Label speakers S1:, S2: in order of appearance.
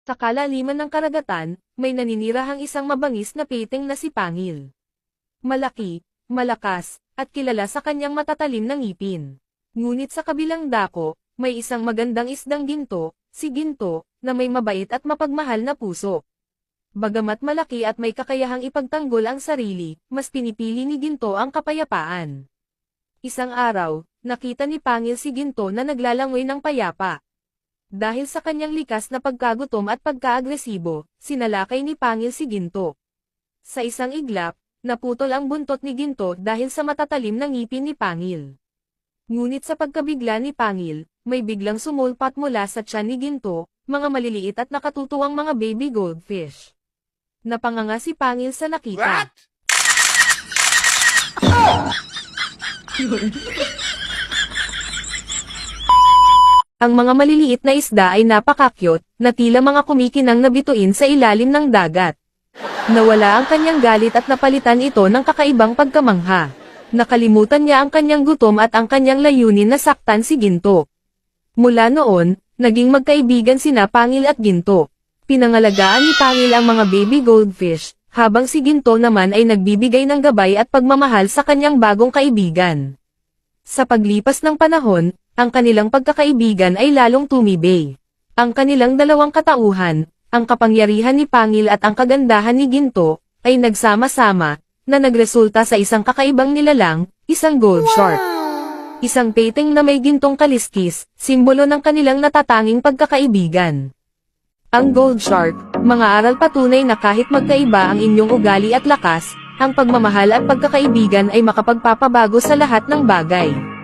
S1: Sa kalaliman ng karagatan, may naninirahang isang mabangis na piting na si Pangil. Malaki, malakas, at kilala sa kanyang matatalim na ngipin. Ngunit sa kabilang dako, may isang magandang isdang ginto, si Ginto, na may mabait at mapagmahal na puso. Bagamat malaki at may kakayahang ipagtanggol ang sarili, mas pinipili ni Ginto ang kapayapaan. Isang araw, nakita ni Pangil si Ginto na naglalangoy ng payapa. Dahil sa kanyang likas na pagkagutom at pagkaagresibo, sinalakay ni Pangil si Ginto. Sa isang iglap, naputol ang buntot ni Ginto dahil sa matatalim na ngipin ni Pangil. Ngunit sa pagkabigla ni Pangil, may biglang sumulpat mula sa tiyan ni Ginto, mga maliliit at nakatutuwang mga baby goldfish. Napanganga si Pangil sa nakita. Ang mga maliliit na isda ay napakakyot, na tila mga kumikinang na bituin sa ilalim ng dagat. Nawala ang kanyang galit at napalitan ito ng kakaibang pagkamangha. Nakalimutan niya ang kanyang gutom at ang kanyang layunin na saktan si Ginto. Mula noon, naging magkaibigan sina Pangil at Ginto. Pinangalagaan ni Pangil ang mga baby goldfish, habang si Ginto naman ay nagbibigay ng gabay at pagmamahal sa kanyang bagong kaibigan. Sa paglipas ng panahon, ang kanilang pagkakaibigan ay lalong tumibay. Ang kanilang dalawang katauhan, ang kapangyarihan ni Pangil at ang kagandahan ni Ginto, ay nagsama-sama, na nagresulta sa isang kakaibang nilalang, isang gold shark. Isang pating na may gintong kaliskis, simbolo ng kanilang natatanging pagkakaibigan. Ang gold shark, mga aral patunay na kahit magkaiba ang inyong ugali at lakas, ang pagmamahal at pagkakaibigan ay makapagpapabago sa lahat ng bagay.